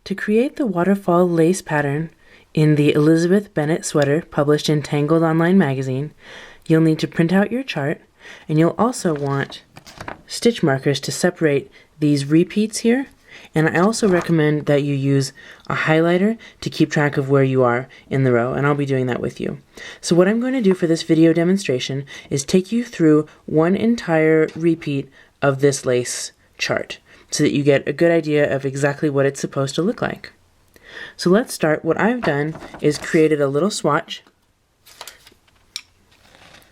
To create the waterfall lace pattern in the Elizabeth Bennet sweater published in Tangled Online magazine, you'll need to print out your chart, and you'll also want stitch markers to separate these repeats here. And I also recommend that you use a highlighter to keep track of where you are in the row, and I'll be doing that with you. So what I'm going to do for this video demonstration is take you through one entire repeat of this lace chart so that you get a good idea of exactly what it's supposed to look like. So let's start. What I've done is created a little swatch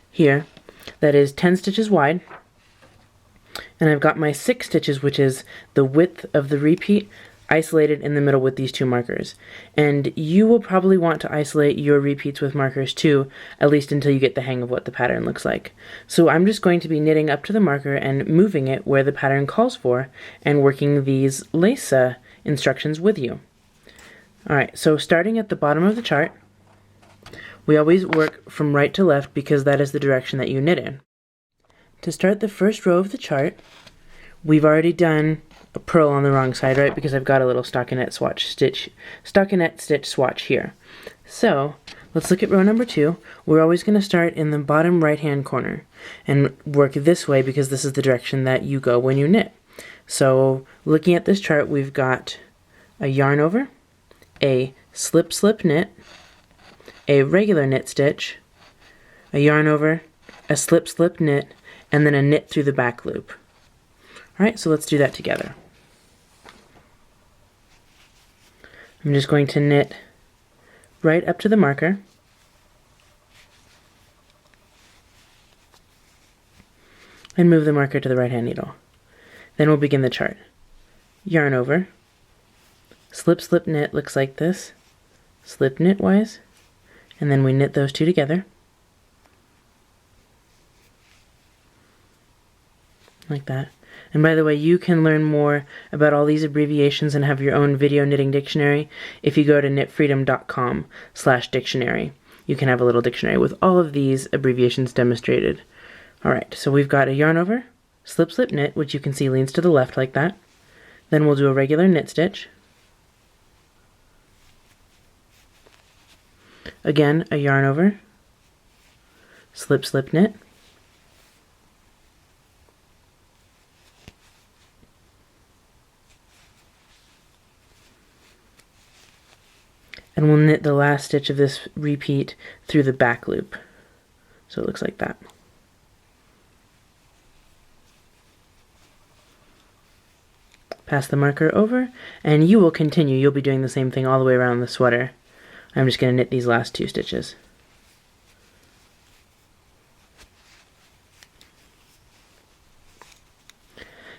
here that is 10 stitches wide, and I've got my 6 stitches, which is the width of the repeat, isolated in the middle with these 2 markers. And you will probably want to isolate your repeats with markers too, at least until you get the hang of what the pattern looks like. So I'm just going to be knitting up to the marker and moving it where the pattern calls for and working these lace instructions with you. Alright, so starting at the bottom of the chart, we always work from right to left because that is the direction that you knit in. To start the first row of the chart, we've already done a purl on the wrong side, right? Because I've got a little stockinette stitch swatch here. So let's look at row number 2. We're always going to start in the bottom right hand corner and work this way because this is the direction that you go when you knit. So looking at this chart, we've got a yarn over, a slip slip knit, a regular knit stitch, a yarn over, a slip slip knit, and then a knit through the back loop. Alright, so let's do that together. I'm just going to knit right up to the marker, and move the marker to the right hand needle. Then we'll begin the chart. Yarn over, slip slip knit looks like this, slip knit wise, and then we knit those 2 together like that. And by the way, you can learn more about all these abbreviations and have your own video knitting dictionary if you go to knitfreedom.com/dictionary. You can have a little dictionary with all of these abbreviations demonstrated. Alright, so we've got a yarn over, slip slip knit, which you can see leans to the left like that. Then we'll do a regular knit stitch. Again, a yarn over, slip slip knit. And we'll knit the last stitch of this repeat through the back loop. So it looks like that. Pass the marker over, and you will continue. You'll be doing the same thing all the way around the sweater. I'm just going to knit these last 2 stitches.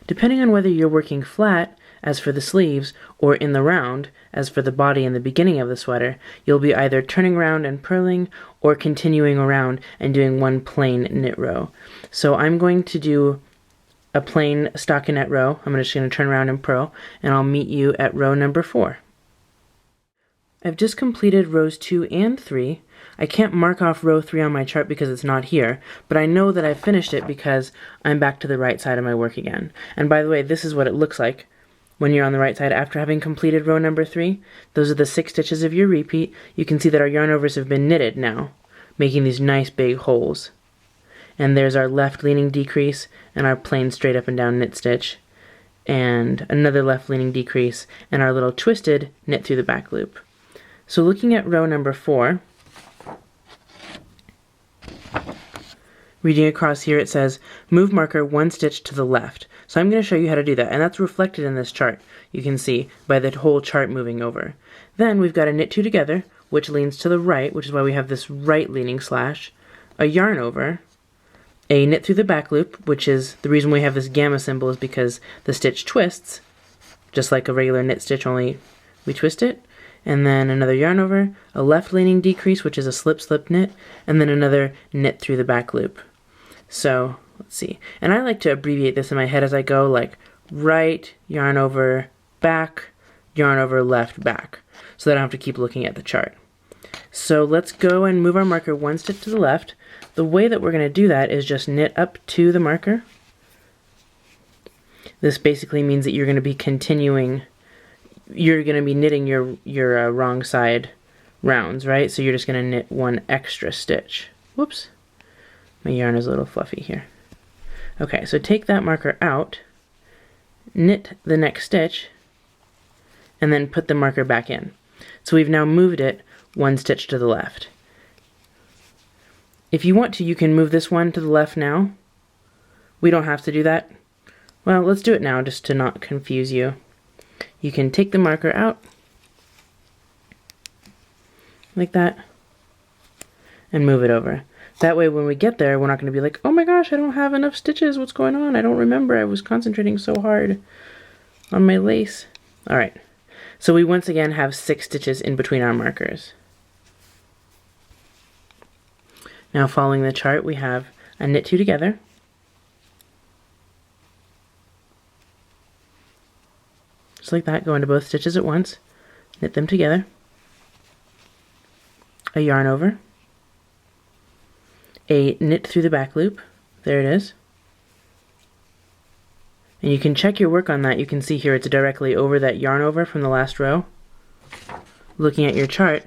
Depending on whether you're working flat, as for the sleeves, or in the round, as for the body and the beginning of the sweater, you'll be either turning around and purling, or continuing around and doing one plain knit row. So I'm going to do a plain stockinette row. I'm just going to turn around and purl, and I'll meet you at row number 4. I've just completed rows 2 and 3. I can't mark off row 3 on my chart because it's not here, but I know that I've finished it because I'm back to the right side of my work again. And by the way, this is what it looks like when you're on the right side after having completed row number 3. Those are the 6 stitches of your repeat. You can see that our yarn overs have been knitted now, making these nice big holes. And there's our left leaning decrease and our plain straight up and down knit stitch, and another left leaning decrease and our little twisted knit through the back loop. So looking at row number 4, reading across here, it says move marker 1 stitch to the left. So I'm going to show you how to do that, and that's reflected in this chart. You can see by the whole chart moving over. Then we've got a knit 2 together, which leans to the right, which is why we have this right leaning slash, a yarn over, a knit through the back loop, which is the reason we have this gamma symbol is because the stitch twists, just like a regular knit stitch, only we twist it. And then another yarn over, a left leaning decrease, which is a slip slip knit, and then another knit through the back loop. So let's see, and I like to abbreviate this in my head as I go, like right, yarn over, back, yarn over, left, back, so that I don't have to keep looking at the chart. So let's go and move our marker 1 stitch to the left. The way that we're going to do that is just knit up to the marker. This basically means that you're going to be continuing you're going to be knitting your wrong side rounds, right? So you're just going to knit one extra stitch. Whoops, my yarn is a little fluffy here. Okay, so take that marker out, knit the next stitch, and then put the marker back in. So we've now moved it one stitch to the left. If you want to, you can move this one to the left now. We don't have to do that. Well, let's do it now just to not confuse you. You can take the marker out, like that, and move it over. That way when we get there, we're not going to be like, oh my gosh, I don't have enough stitches, what's going on? I don't remember, I was concentrating so hard on my lace. Alright, so we once again have 6 stitches in between our markers. Now following the chart, we have a knit 2 together, just like that, go into both stitches at once, knit them together, a yarn over, a knit through the back loop, there it is, and you can check your work on that. You can see here it's directly over that yarn over from the last row. Looking at your chart,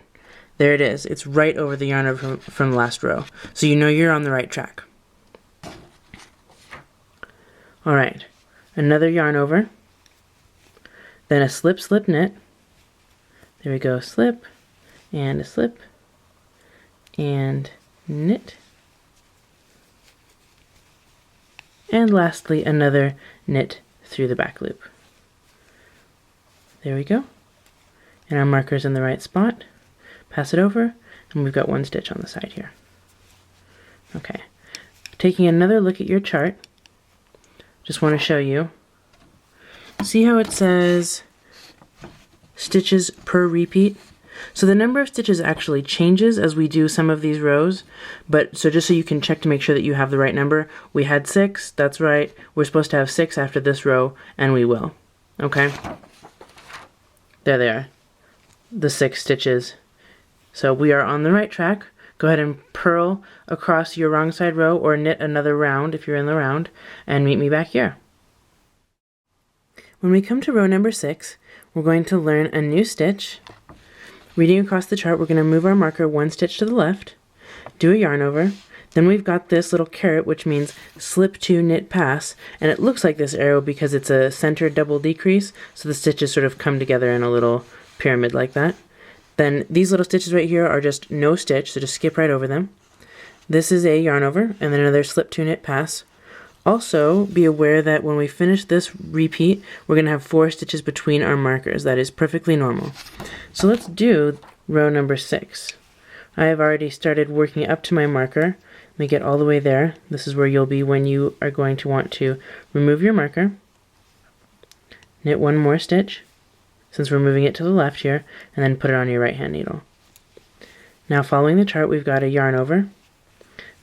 there it is, it's right over the yarn over from the last row, so you know you're on the right track. Alright, another yarn over, then a slip, slip, knit, there we go, slip, and a slip, and knit, and lastly another knit through the back loop. There we go, and our marker's in the right spot. Pass it over, and we've got one stitch on the side here. Okay, taking another look at your chart, just want to show you, see how it says stitches per repeat? So the number of stitches actually changes as we do some of these rows, but so just so you can check to make sure that you have the right number, we had 6, that's right, we're supposed to have 6 after this row, and we will. Okay? There they are, the 6 stitches. So we are on the right track. Go ahead and purl across your wrong side row or knit another round if you're in the round, and meet me back here. When we come to row number 6, we're going to learn a new stitch. Reading across the chart, we're going to move our marker one stitch to the left, do a yarn over, then we've got this little caret, which means slip 2, knit, pass, and it looks like this arrow because it's a centered double decrease, so the stitches sort of come together in a little pyramid like that. Then these little stitches right here are just no stitch, so just skip right over them. This is a yarn over, and then another slip 2, knit, pass. Also, be aware that when we finish this repeat, we're going to have 4 stitches between our markers. That is perfectly normal. So let's do row number 6. I have already started working up to my marker. Let me get all the way there. This is where you'll be when you are going to want to remove your marker. Knit one more stitch, since we're moving it to the left here, and then put it on your right hand needle. Now following the chart, we've got a yarn over,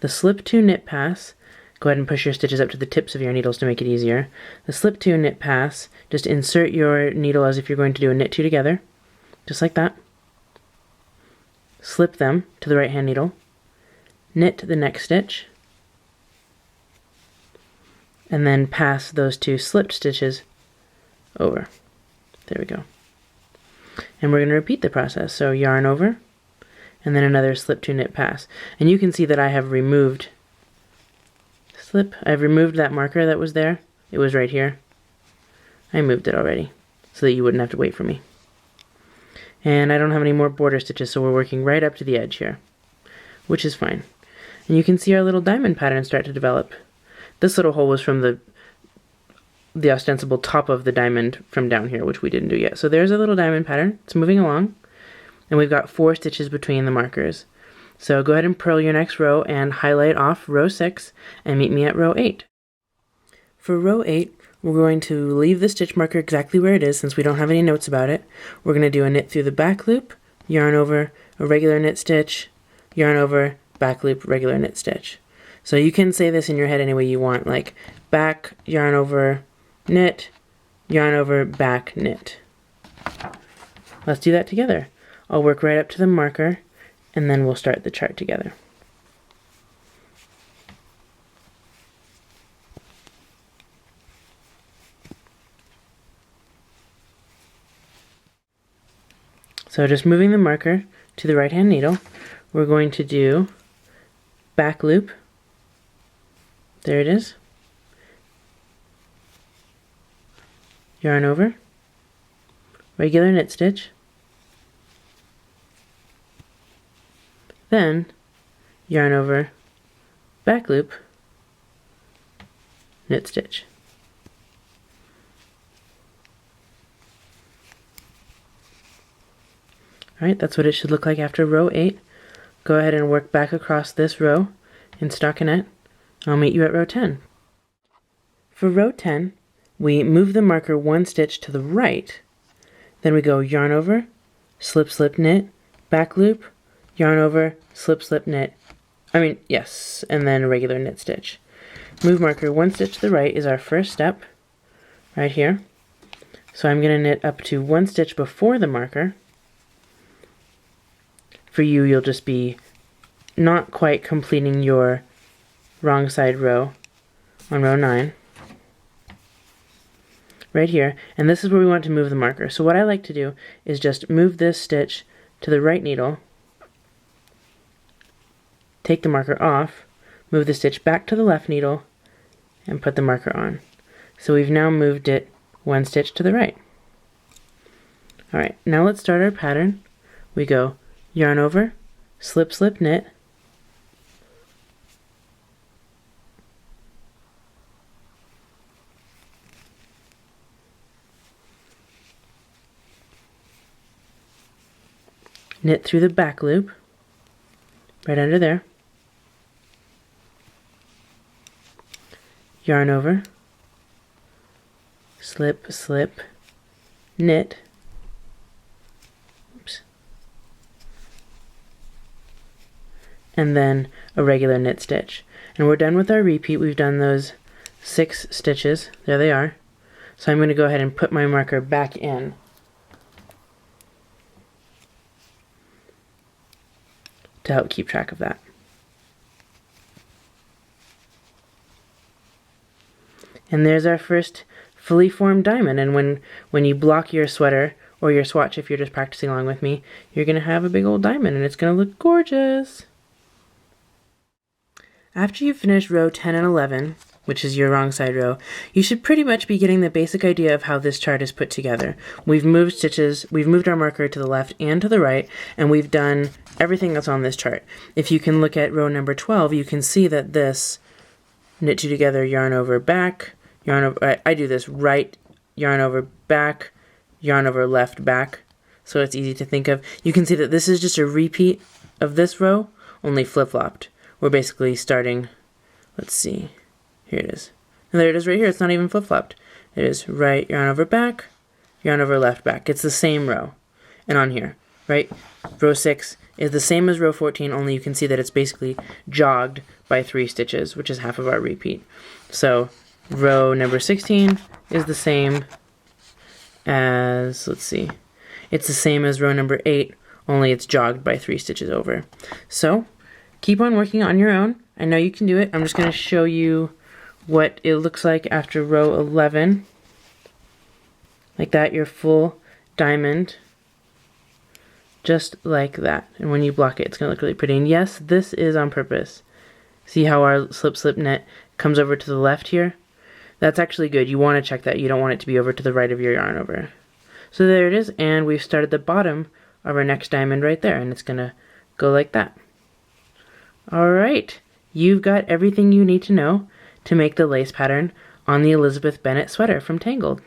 the slip 2, knit, pass. Go ahead and push your stitches up to the tips of your needles to make it easier. The slip 2, knit, pass, just insert your needle as if you're going to do a knit 2 together, just like that. Slip them to the right hand needle, knit the next stitch, and then pass those 2 slipped stitches over. There we go. And we're going to repeat the process. So yarn over, and then another slip 2, knit, pass. And you can see that I have removed I've removed that marker that was there. It was right here. I moved it already so that you wouldn't have to wait for me. And I don't have any more border stitches, so we're working right up to the edge here, which is fine. And you can see our little diamond pattern start to develop. This little hole was from the ostensible top of the diamond from down here, which we didn't do yet. So there's a little diamond pattern. It's moving along, and we've got 4 stitches between the markers. So go ahead and purl your next row and highlight off row 6 and meet me at row 8. For row 8, we're going to leave the stitch marker exactly where it is since we don't have any notes about it. We're going to do a knit through the back loop, yarn over, a regular knit stitch, yarn over, back loop, regular knit stitch. So you can say this in your head any way you want, like back, yarn over, knit, yarn over, back, knit. Let's do that together. I'll work right up to the marker, and then we'll start the chart together. So just moving the marker to the right hand needle, we're going to do back loop. There it is. Yarn over, regular knit stitch, then yarn over, back loop, knit stitch. Alright, that's what it should look like after row 8. Go ahead and work back across this row in stockinette. I'll meet you at row 10. For row 10, we move the marker 1 stitch to the right, then we go yarn over, slip slip knit, back loop, yarn over, slip slip knit, and then regular knit stitch. Move marker 1 stitch to the right is our first step, right here. So I'm going to knit up to 1 stitch before the marker. For you, you'll just be not quite completing your wrong side row on row 9. Right here, and this is where we want to move the marker. So what I like to do is just move this stitch to the right needle, take the marker off, move the stitch back to the left needle, and put the marker on. So we've now moved it 1 stitch to the right. Alright, now let's start our pattern. We go yarn over, slip slip knit, knit through the back loop, right under there, yarn over, slip, slip, knit, oops, and then a regular knit stitch. And we're done with our repeat. We've done those 6 stitches. There they are. So I'm going to go ahead and put my marker back in. To help keep track of that. And there's our first fully formed diamond, and when you block your sweater or your swatch, if you're just practicing along with me, you're going to have a big old diamond and it's going to look gorgeous. After you finish row 10 and 11, which is your wrong side row, you should pretty much be getting the basic idea of how this chart is put together. We've moved stitches, we've moved our marker to the left and to the right, and we've done everything that's on this chart. If you can look at row number 12, you can see that this knit 2 together, yarn over, back, yarn over, I do this right, yarn over, back, yarn over, left, back, so it's easy to think of. You can see that this is just a repeat of this row, only flip-flopped. We're basically starting, let's see, here it is. And there it is right here. It's not even flip-flopped. It is right, yarn over, back, yarn over, left, back. It's the same row. And on here, right? Row 6 is the same as row 14, only you can see that it's basically jogged by 3 stitches, which is half of our repeat. So row number 16 is the same as, let's see, it's the same as row number 8, only it's jogged by 3 stitches over. So keep on working on your own. I know you can do it. I'm just going to show you what it looks like after row 11. Like that, your full diamond. Just like that. And when you block it, it's going to look really pretty. And yes, this is on purpose. See how our slip slip knit comes over to the left here? That's actually good. You want to check that. You don't want it to be over to the right of your yarn over. So there it is, and we've started the bottom of our next diamond right there, and it's going to go like that. Alright, you've got everything you need to know to make the lace pattern on the Elizabeth Bennet sweater from Tangled.